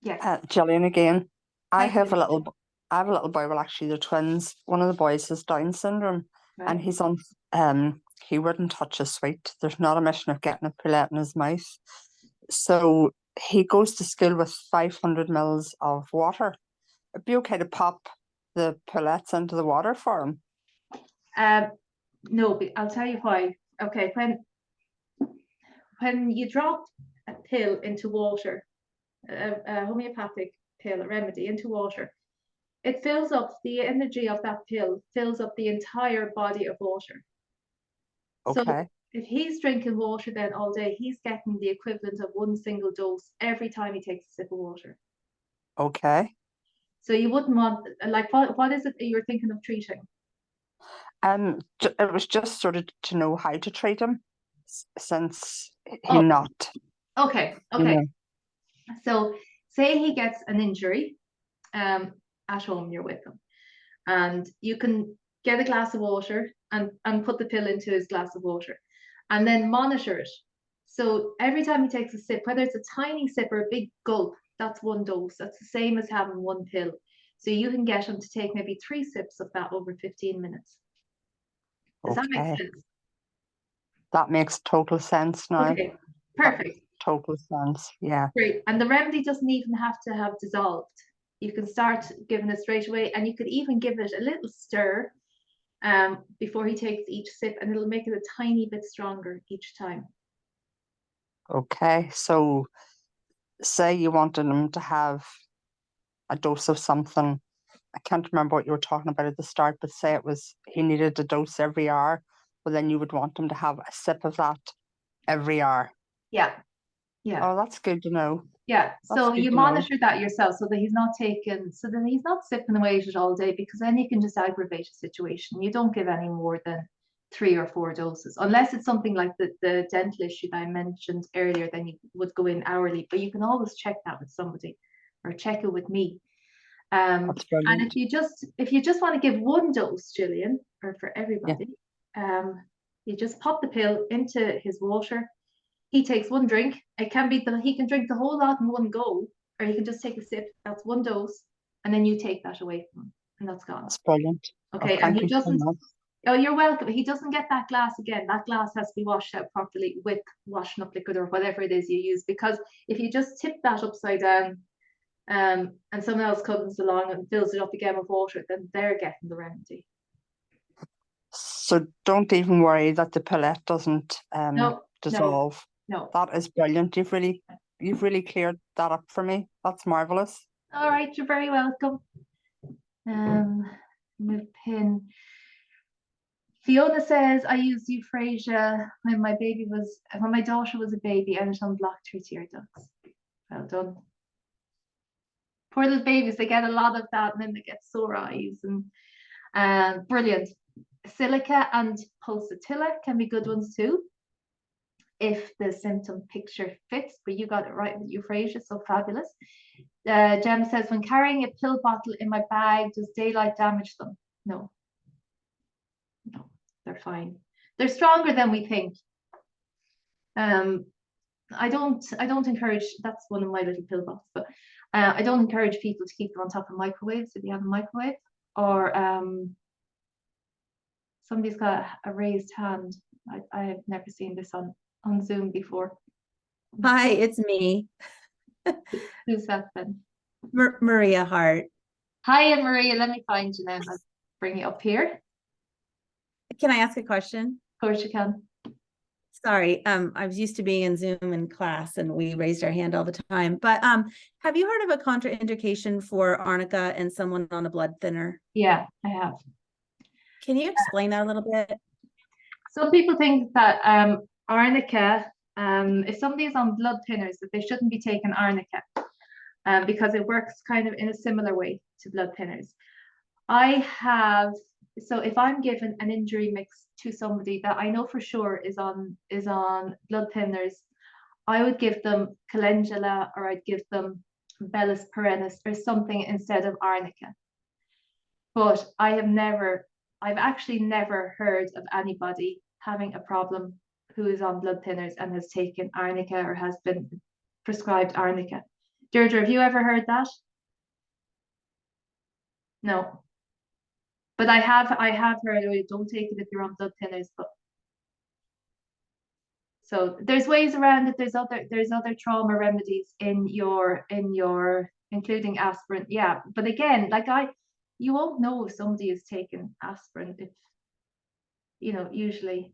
Yes. Gillian again. I Hi, have a Gillian. I have a little boy. Well, actually, they're twins. One of the boys has Down syndrome, and Right. he's on. He wouldn't touch a sweet. There's not a mission of getting a pullet in his mouth. So he goes to school with 500 mils of water. It'd be okay to pop the pullets into the water for him. No, I'll tell you why. Okay, when you drop a pill into water, a homeopathic pill, a remedy into water, it fills up the energy of that pill, fills up the entire body of water. So Okay. if he's drinking water then all day, he's getting the equivalent of one single dose every time he takes a sip of water. Okay. So you wouldn't want, like, what is it that you're thinking of treating? It was just sort of to know how to treat him, since he Oh. not. Okay, You okay. know. So say he gets an injury, at home you're with him, and you can get a glass of water and put the pill into his glass of water, and then monitor it. So every time he takes a sip, whether it's a tiny sip or a big gulp, that's one dose. That's the same as having one pill. So you can get him to take maybe 3 sips of that over 15 minutes. Does that make Okay. sense? That makes total sense now. Okay, perfect. Total sense. Yeah. Great. And the remedy doesn't even have to have dissolved. You can start giving it straight away, and you could even give it a little stir before he takes each sip, and it'll make it a tiny bit stronger each time. Okay. So, say you wanted him to have a dose of something. I can't remember what you were talking about at the start, but say it was he needed a dose every hour. Well, then you would want him to have a sip of that every hour. Yeah. Yeah. Oh, that's good to know. Yeah. So That's good you to know. monitor that yourself so that he's not sipping away at it all day, because then you can just aggravate a situation. You don't give any more than 3 or 4 doses, unless it's something like the dental issue that I mentioned earlier, then you would go in hourly, but you can always check that with somebody or check it with me. And That's brilliant. if you just want to give 1 dose, Gillian, or for everybody, you just pop the pill into his water. He takes 1 drink. It can be that he can drink the whole lot in 1 go, or he can just take a sip. That's 1 dose, and then you take that away from him, and that's gone. That's brilliant. Okay, Oh, and thank he you so doesn't. much. Oh, you're welcome. He doesn't get that glass again. That glass has to be washed out properly with washing up liquid or whatever it is you use, because if you just tip that upside down, and someone else comes along and fills it up again with water, then they're getting the remedy. So don't even worry that the pellet doesn't No, dissolve. no. That is brilliant. You've really cleared that up for me. That's marvelous. All right, you're very welcome. Move pin. Fiona says, I used euphrasia when my daughter was a baby, and it unblocked her tear ducts. Well done. Poor little babies, they get a lot of that, and then they get sore eyes, and brilliant. Silica and pulsatilla can be good ones too, if the symptom picture fits, but you got it right with euphrasia, so fabulous. Jem says, when carrying a pill bottle in my bag, does daylight damage them? No, they're fine. They're stronger than we think. I don't encourage, that's one of my little pill bottles, but I don't encourage people to keep them on top of microwaves if you have a microwave, or somebody's got a raised hand. I have never seen this on Zoom before. Hi, it's me, Who's that then? Maria Hart. Hi, Maria. Let me find you now. I'll bring you up here. Can I ask a question? Of course you can. Sorry, I was used to being in Zoom in class and we raised our hand all the time. But have you heard of a contraindication for Arnica and someone on a blood thinner? Yeah, I have. Can you explain that a little bit? Some people think that Arnica, if somebody is on blood thinners, that they shouldn't be taking Arnica because it works kind of in a similar way to blood thinners. So if I'm given an injury mix to somebody that I know for sure is on blood thinners, I would give them Calendula, or I'd give them Bellus perennis or something instead of Arnica. But I've actually never heard of anybody having a problem who is on blood thinners and has taken Arnica or has been prescribed Arnica. Deirdre, have you ever heard that? No. But I have heard, oh, don't take it if you're on blood thinners. But so there's ways around it. There's other trauma remedies in your including aspirin. Yeah, but again, like you won't know if somebody is taking aspirin if usually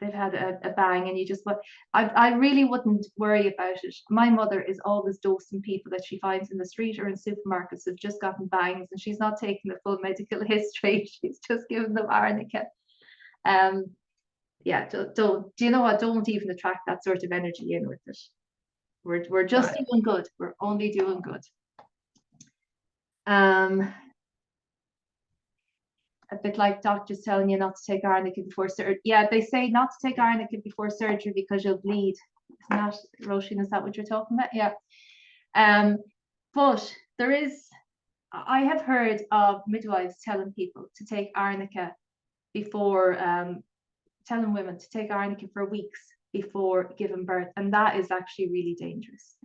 they've had a bang, and you just, but I really wouldn't worry about it. My mother is always dosing people that she finds in the street or in supermarkets who've just gotten bangs, and she's not taking the full medical history. She's just giving them Arnica. Yeah, don't do you know what? Don't even attract that sort of energy in with it. We're just doing good. We're only doing good. A bit like doctors telling you not to take Arnica before surgery. Yeah, they say not to take Arnica before surgery because you'll bleed. Isn't that, Roisin, is that what you're talking about? Yeah. But I have heard of midwives telling people to take Arnica before, telling women to take Arnica for weeks before giving birth, and that is actually really dangerous.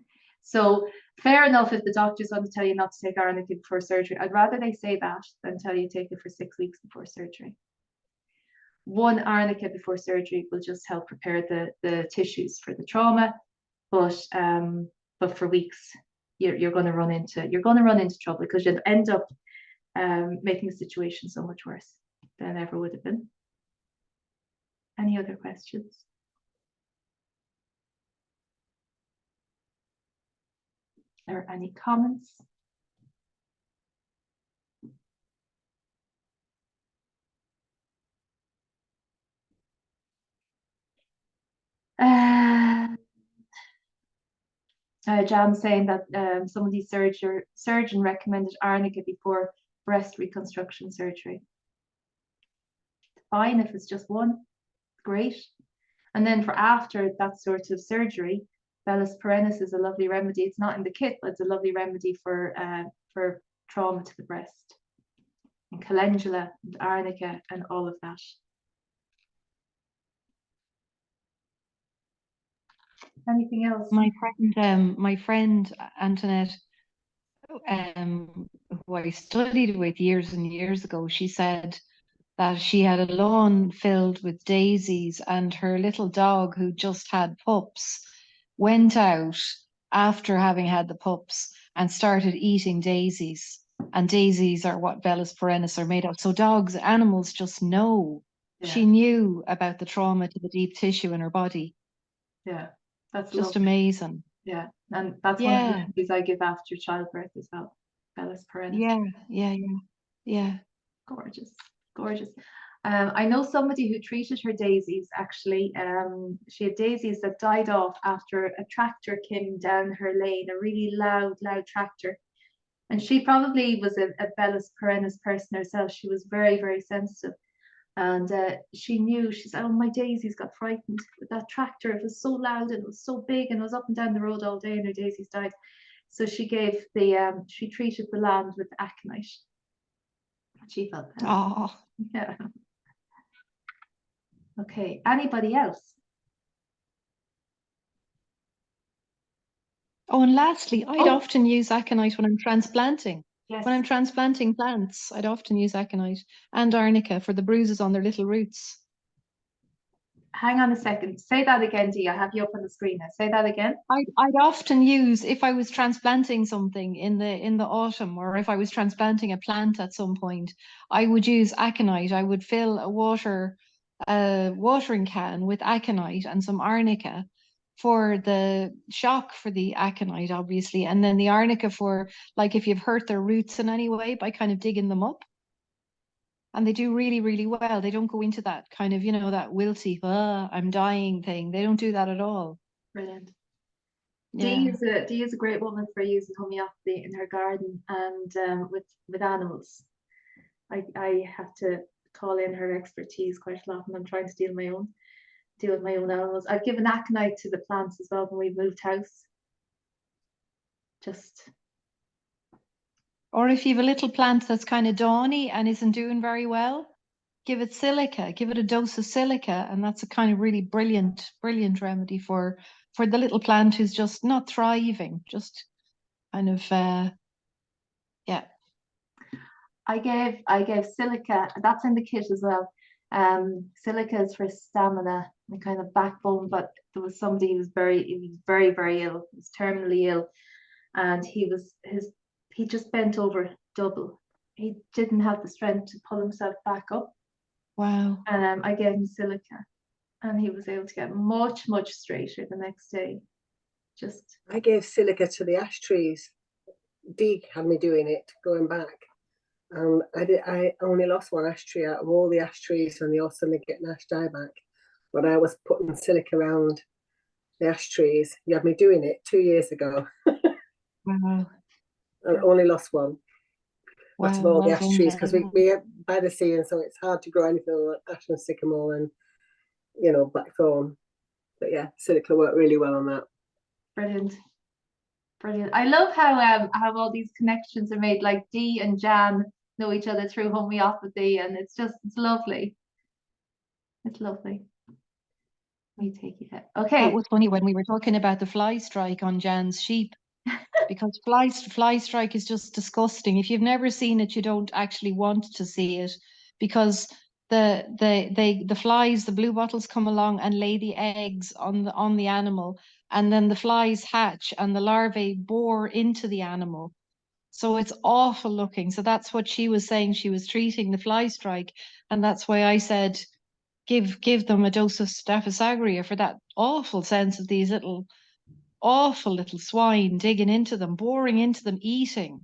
So fair enough if the doctor's going to tell you not to take Arnica before surgery. I'd rather they say that than tell you to take it for 6 weeks before surgery. 1 Arnica before surgery will just help prepare the tissues for the trauma, but for weeks you're going to run into trouble, because you'll end up making the situation so much worse than it ever would have been. Any other questions? Or any comments? Jan saying that some of these surgeon recommended Arnica before breast reconstruction surgery. fine if it's just one, great. And then for after that sort of surgery, Bellus perennis is a lovely remedy. It's not in the kit, but it's a lovely remedy for trauma to the breast. And Calendula and Arnica and all of that. Anything else? My friend Antoinette, who I studied with years and years ago, she said that she had a lawn filled with daisies, and her little dog, who just had pups, went out after having had the pups and started eating daisies. And daisies are what Bellus perennis are made of. So animals just know. Yeah. She knew about the trauma to the deep tissue in her body. Yeah, that's Just lovely. amazing. Yeah, and that's one of the remedies I give after childbirth as well. Bellus perennis. Yeah. Gorgeous, gorgeous. I know somebody who treated her daisies, actually. She had daisies that died off after a tractor came down her lane, a really loud tractor. And she probably was a Bellus perennis person herself. She was very, very sensitive. And she knew, she said, oh, my daisies got frightened with that tractor. It was so loud and it was so big and it was up and down the road all day and her daisies died. So she gave she treated the land with aconite. She felt better. Oh. Yeah. Okay, anybody else? Oh, and lastly, I'd often use aconite when I'm transplanting. Yes. When I'm transplanting plants, I'd often use aconite and arnica for the bruises on their little roots. Hang on a second. Say that again, Dee. I have you up on the screen now. Say that again. I'd often use, if I was transplanting something in the autumn, or if I was transplanting a plant at some point, I would use aconite. I would fill a watering can with aconite and some arnica for the shock for the aconite, obviously, and then the arnica for, like, if you've hurt their roots in any way, by kind of digging them up. And they do really, really well. They don't go into that kind of, that wilty, I'm dying thing. They don't do that at all. Brilliant. Yeah. Dee is a great woman for using homeopathy in her garden and with animals. I have to call in her expertise quite a lot when I'm trying to deal with my own animals. I've given aconite to the plants as well when we moved house. Or if you have a little plant that's kind of dawny and isn't doing very well, give it silica, give it a dose of silica, and that's a kind of really brilliant remedy for the little plant who's just not thriving, just kind of yeah. I gave silica, that's in the kit as well. Silica is for stamina and kind of backbone, but there was somebody who was very, very ill, he was terminally ill, and he just bent over double. He didn't have the strength to pull himself back up. Wow. I gave him silica and he was able to get much straighter the next day. I gave silica to the ash trees. Dee had me doing it going back. I only lost one ash tree out of all the ash trees when they all suddenly get an ash dieback. But I was putting silica around the ash trees. You had me doing it 2 years ago. Wow. I only lost one. Wow, out of all the ash trees, because we are by the sea, and so it's hard to grow anything like ash and sycamore and blackthorn. But yeah, silica worked really well on that. Brilliant. I love how all these connections are made. Like Dee and Jan know each other through homeopathy, and it's lovely. It's lovely. Let me take you there. Okay. That was funny when we were talking about the fly strike on Jan's sheep, because fly strike is just disgusting. If you've never seen it, you don't actually want to see it, because the flies, the blue bottles, come along and lay the eggs on the animal, and then the flies hatch and the larvae bore into the animal. So it's awful looking. So that's what she was saying. She was treating the fly strike, and that's why I said give them a dose of Staphisagria for that awful sense of these awful little swine digging into them, boring into them, eating.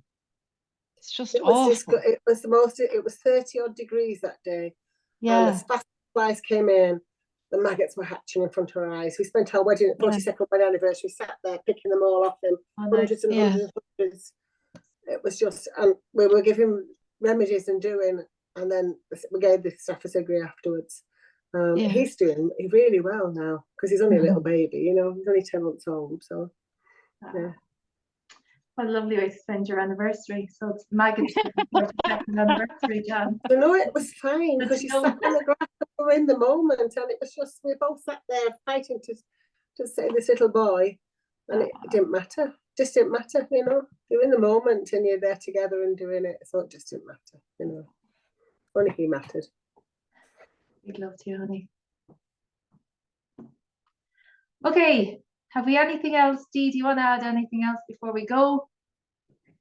It's just awful. It was 30 odd degrees that day. Yeah. And the spastic flies came in, the maggots were hatching in front of our eyes. We spent our wedding at 42nd wedding anniversary, sat there picking them all off them, hundreds and hundreds. It was just, and we were giving remedies and doing and then we gave the Staphisagria afterwards. Yeah. He's doing really well now because he's only a little baby, you know, he's only 10 months old. So, yeah. What a lovely way to spend your anniversary. So it's Maggot's second anniversary, Jan. You know, it was fine But because you still- sat on the grass, we were in the moment, and it was just, we both sat there fighting to save this little boy, and it didn't matter. Just didn't matter, you know. You're in the moment and you're there together and doing it, so it just didn't matter, you know. Only he mattered. We'd love to, honey. Okay, have we anything else? Dee, do you want to add anything else before we go?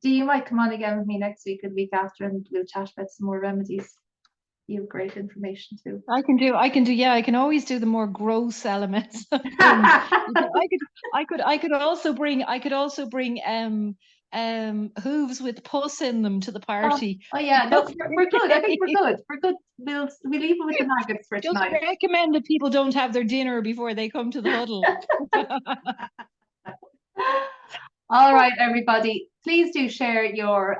Dee, you might come on again with me next week or the week after, and we'll chat about some more remedies. You have great information too. I can do, yeah, I can always do the more gross elements of things. I could also bring hooves with pus in them to the party. Oh yeah, no, we're good. I think we're good. We're good. We'll leave it with the maggots for Just tonight. recommend that people don't have their dinner before they come to the huddle. All right, everybody. Please do share your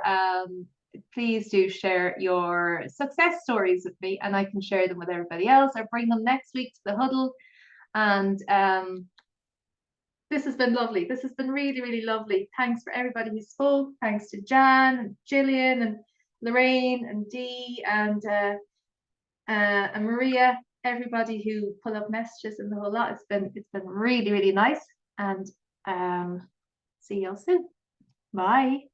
success stories with me, and I can share them with everybody else or bring them next week to the huddle. And this has been lovely. This has been really, really lovely. Thanks for everybody who spoke. Thanks to Jan and Gillian and Lorraine and Dee and Maria, everybody who put up messages and the whole lot. It's been really, really nice. And see you all soon. Bye.